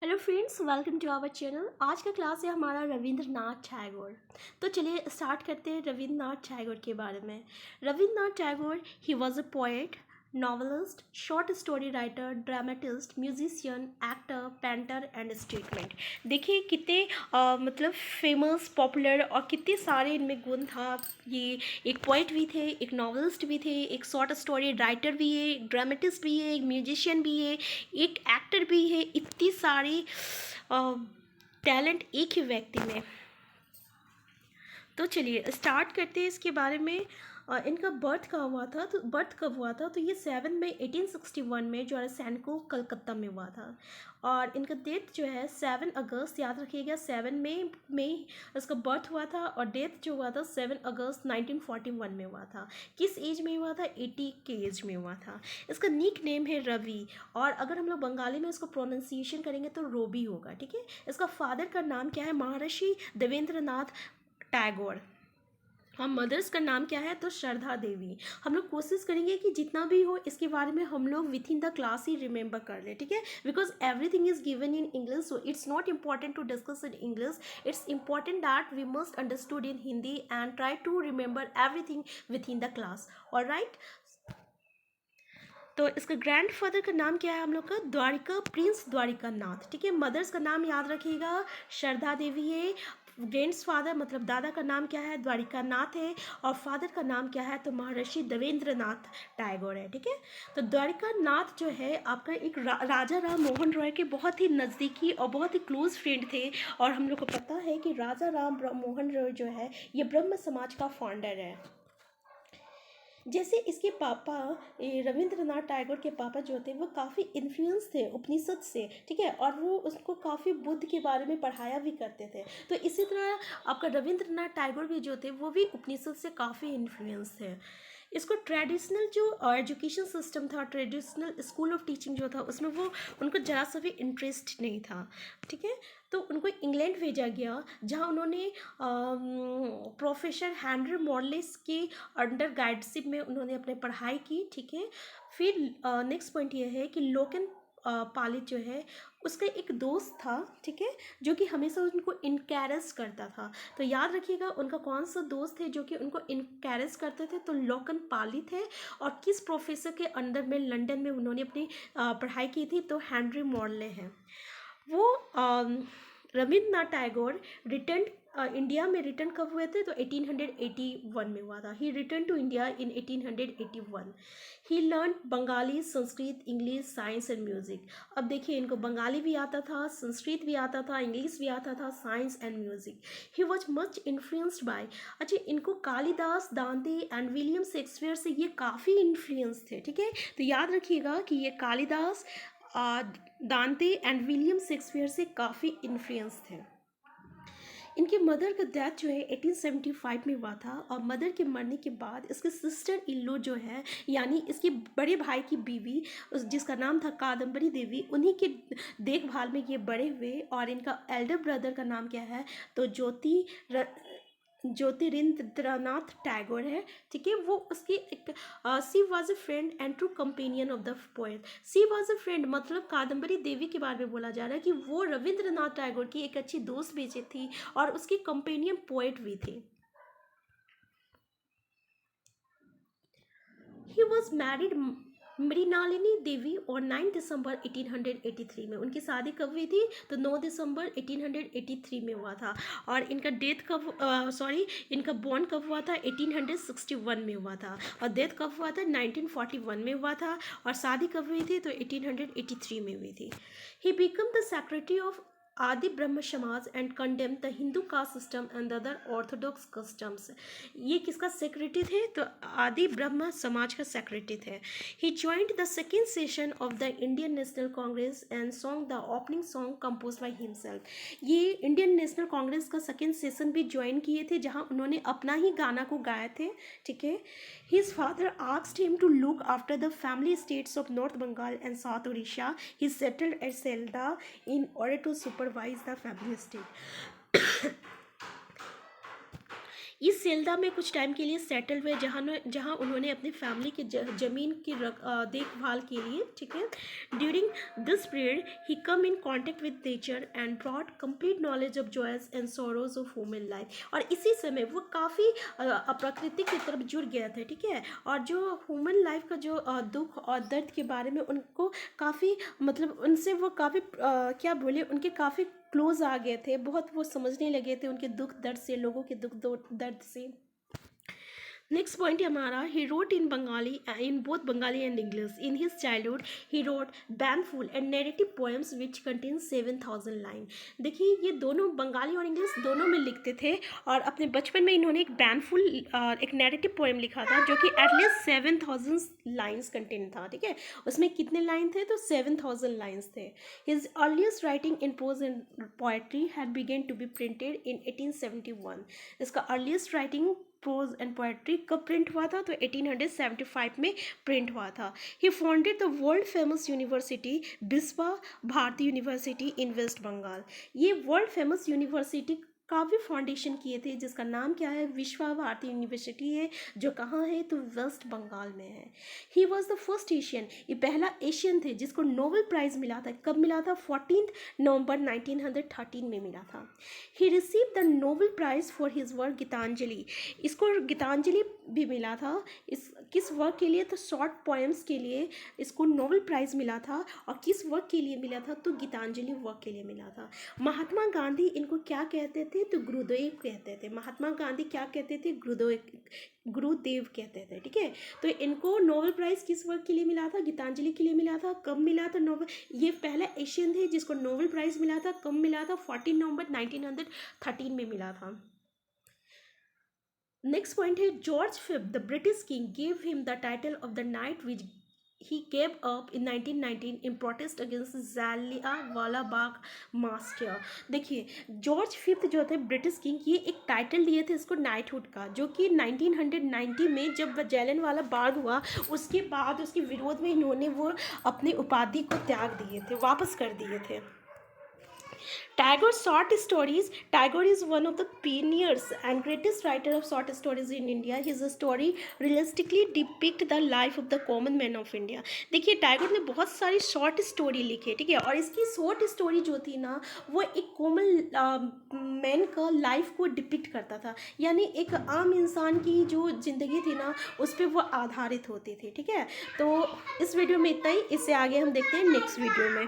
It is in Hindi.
Hello friends, welcome to our channel. आज का क्लास है हमारा रविंद्रनाथ टैगोर। तो चलिए स्टार्ट करते हैं रविंद्रनाथ टैगोर के बारे में। Rabindranath Tagore he was a poet, novelist, short story writer, dramatist, musician, actor, painter and statement. देखिए कितने मतलब फेमस, पॉपुलर और कितने सारे इनमें गुण था। ये एक पोइट भी थे, एक नॉवलिस्ट भी थे, एक शॉर्ट स्टोरी राइटर भी है, एक ड्रामेटिस्ट भी है, एक म्यूजिशियन भी है, एक एक्टर भी है। इतनी सारी टैलेंट एक ही व्यक्ति में। तो चलिए स्टार्ट करते हैं इसके बारे में। इनका बर्थ कब हुआ था? तो बर्थ कब हुआ था? तो ये 7 मई 1861 में जो है सैनको कलकत्ता में हुआ था। और इनका डेथ जो है 7 अगस्त, याद रखिएगा 7 मई में इसका बर्थ हुआ था और डेथ जो हुआ था 7 अगस्त 1941 में हुआ था। किस एज में हुआ था? 80 के एज में हुआ था। इसका निक नेम है रवि, और अगर हम लोग बंगाली में इसको प्रोनाउंसिएशन करेंगे तो रोबी होगा। ठीक है। इसका फादर का नाम क्या है? महर्षि देवेंद्रनाथ टैगोर। और मदर्स का नाम क्या है? तो श्रद्धा देवी। हम लोग कोशिश करेंगे कि जितना भी हो इसके बारे में हम लोग विथ इन द क्लास ही रिमेंबर कर ले। ठीक है, because everything is given in English, so it's not important to discuss in English, it's important that we must understood in Hindi and try to remember everything within the class. Alright. तो इसका ग्रैंडफादर का नाम क्या है हम लोग का? द्वारिका, प्रिंस द्वारिका नाथ। ठीक है। मदर्स का नाम याद रखिएगा, श्रद्धा देवी है। ग्रैंड्स फादर मतलब दादा का नाम क्या है? द्वारिका नाथ है। और फादर का नाम क्या है? तो महर्षि देवेंद्रनाथ टैगोर है। ठीक है। तो द्वारिका नाथ जो है आपका एक राजा राम मोहन रॉय के बहुत ही नज़दीकी और बहुत ही क्लोज फ्रेंड थे। और हम लोग को पता है कि राजा राम मोहन रॉय जो है ये ब्रह्म समाज का फाउंडर है। जैसे इसके पापा, रविंद्रनाथ टैगोर के पापा जो थे वो काफ़ी इन्फ्लुएंस थे उपनिषद से। ठीक है। और वो उसको काफ़ी बुद्ध के बारे में पढ़ाया भी करते थे। तो इसी तरह आपका रविंद्रनाथ टैगोर भी जो थे वो भी उपनिषद से काफ़ी इन्फ्लुएंस थे। इसको ट्रेडिशनल जो एजुकेशन सिस्टम था, ट्रेडिशनल स्कूल ऑफ टीचिंग जो था उसमें वो उनको ज़रा सा भी इंटरेस्ट नहीं था। ठीक है। तो उनको इंग्लैंड भेजा गया जहाँ उन्होंने प्रोफेसर हेनरी मॉर्लेस के अंडर गाइडशिप में उन्होंने अपने पढ़ाई की। ठीक है। फिर नेक्स्ट पॉइंट ये है कि लोकन पालित जो है उसका एक दोस्त था। ठीक है। जो कि हमेशा उनको इनकैरेज करता था। तो याद रखिएगा उनका कौन सा दोस्त है जो कि उनको इनकैरेज करते थे? तो लोकन पालित है। और किस प्रोफेसर के अंडर में लंदन में उन्होंने अपनी पढ़ाई की थी? तो हेनरी मॉर्ले हैं वो। रविंद्रनाथ टैगोर रिटर्न इंडिया में रिटर्न कब हुए थे? तो 1881 में हुआ था। He return to India in 1881। He learn Bengali, Sanskrit, English, science and music. अब देखिए इनको बंगाली भी आता था, संस्कृत भी आता था, इंग्लिश भी आता था, science and music. He was much influenced by, अच्छा इनको कालिदास, दांते एंड विलियम शेक्सपियर से ये काफ़ी इन्फ्लुएंस थे। ठीक है। तो याद रखिएगा कि ये कालिदास, दांते एंड विलियम शेक्सपियर से काफ़ी इन्फ्लुएंस थे। इनके मदर का डेथ जो है 1875 में हुआ था। और मदर के मरने के बाद इसके सिस्टर इल्लो जो है, यानी इसके बड़े भाई की बीवी जिसका नाम था कादम्बरी देवी, उन्हीं के देखभाल में ये बड़े हुए। और इनका एल्डर ब्रदर का नाम क्या है? तो ज्योतिरिंद्रनाथ टैगोर है। ठीक है। वो उसकी एक she was a friend and true companion of the poet. She was a friend मतलब कादम्बरी देवी के बारे में बोला जा रहा है कि वो रविंद्रनाथ टैगोर की एक अच्छी दोस्त भी थी और उसकी कंपेनियन पोएट भी थी। ही वॉज मैरिड मृणालिनी देवी और 9 दिसंबर 1883 में। उनकी शादी कब हुई थी? तो 9 दिसंबर 1883 में हुआ था। और इनका डेथ कब, सॉरी इनका बॉर्न कब हुआ था? 1861 में हुआ था। और डेथ कब हुआ था? 1941 में हुआ था। और शादी कब हुई थी? तो 1883 में हुई थी। He become the secretary of आदि ब्रह्म समाज and condemn the Hindu caste system and other Orthodox customs. ये किसका सेक्रेटरी थे? तो आदि ब्रह्म समाज का सेक्रेटरी थे। He joined the second session of the Indian National Congress and song the opening song compose by himself. ये इंडियन नेशनल कांग्रेस का सेकेंड सेशन भी ज्वाइन किए थे जहां उन्होंने अपना ही गाना को गाए थे। ठीक है। His father asked him to look after the family states of north Bengal and south Orissa. He settled at Shelidah in order to supervise the family estate. इस सेल्दा में कुछ टाइम के लिए सेटल हुए, जहाँ उन्होंने अपनी फैमिली की ज़मीन की देखभाल के लिए, ठीक है। During this period he come in contact with nature and broad complete knowledge of joys and sorrows of human life. और इसी समय वो काफ़ी प्रकृति की तरफ जुड़ गया था, ठीक है। और जो ह्यूमन लाइफ का जो दुख और दर्द के बारे में उनको काफ़ी, मतलब उनसे वो काफ़ी क्या बोले, उनके काफ़ी क्लोज आ गए थे, बहुत वो समझने लगे थे उनके दुख दर्द से, लोगों के दुख दर्द से। नेक्स्ट पॉइंट है हमारा, he wrote in Bengali, in both Bengali and English. In his childhood he wrote बैंफुल and narrative poems which contain 7000 line. देखिए ये दोनों बंगाली और इंग्लिश दोनों में लिखते थे, और अपने बचपन में इन्होंने एक बैंफुल एक नैरेटिव पोएम लिखा था जो कि एटलीस्ट 7000 लाइन्स कंटेन था, ठीक है। उसमें कितने लाइन थे, तो 7000 लाइन्स थे। His earliest writing in prose and poetry had begun to be printed in 1871। इसका earliest writing prose and poetry कब प्रिंट हुआ था, तो 1875 में प्रिंट हुआ था। He founded the world famous university Biswa Bharati university in West Bengal. ये वर्ल्ड फेमस यूनिवर्सिटी का भी फाउंडेशन किए थे, जिसका नाम क्या है, विश्वा भारती यूनिवर्सिटी है, जो कहाँ है, तो वेस्ट बंगाल में है। He was the first Asian, ये पहला एशियन थे जिसको नोबेल प्राइज़ मिला था। कब मिला था, 14 नवंबर 1913 में मिला था। He receive the Nobel prize for his work Gitanjali. इसको गीतांजलि भी मिला था, इस किस वर्क के लिए, तो शॉर्ट पोएम्स के लिए इसको नोबेल प्राइज़ मिला था। और किस वर्क के लिए मिला था, तो गीतांजलि वर्क के लिए मिला था। महात्मा गांधी इनको क्या कहते थे, तो गुरुदेव कहते थे। महात्मा गांधी क्या कहते थे, गुरुदेव कहते थे, ठीक है। तो इनको नोबेल प्राइज़ किस वर्क के लिए मिला था, गीतांजलि के लिए मिला था। कब मिला था नोबेल, ये पहला एशियन थे जिसको नोबेल प्राइज़ मिला था। कब मिला था, 14 नवंबर 1913 में मिला था। नेक्स्ट पॉइंट है, George fifth the British king gave him the title of the night which he gave up in 1919 in protest against Jallianwala Bagh master. देखिए जॉर्ज फिफ्थ जो थे ब्रिटिश किंग, ये एक टाइटल दिए थे इसको नाइटहुड का, जो कि 1990 में जब जालियांवाला बाग हुआ उसके बाद उसके विरोध में इन्होंने वो अपनी उपाधि को त्याग दिए थे, वापस कर दिए थे। Tagore's short stories. Tagore is one of the pioneers and greatest writer of short stories in India. His story realistically depict the life of the common man of India. देखिए टैगोर ने बहुत सारी शॉर्ट स्टोरी लिखी है, ठीक है। और इसकी शॉर्ट स्टोरी जो थी ना, वो एक कॉमन मैन का लाइफ को डिपिक्ट करता था, यानी एक आम इंसान की जो ज़िंदगी थी ना उस पर वो आधारित होती थी, ठीक है। तो इस वीडियो में इतना ही, इससे आगे हम देखते हैं नेक्स्ट वीडियो में।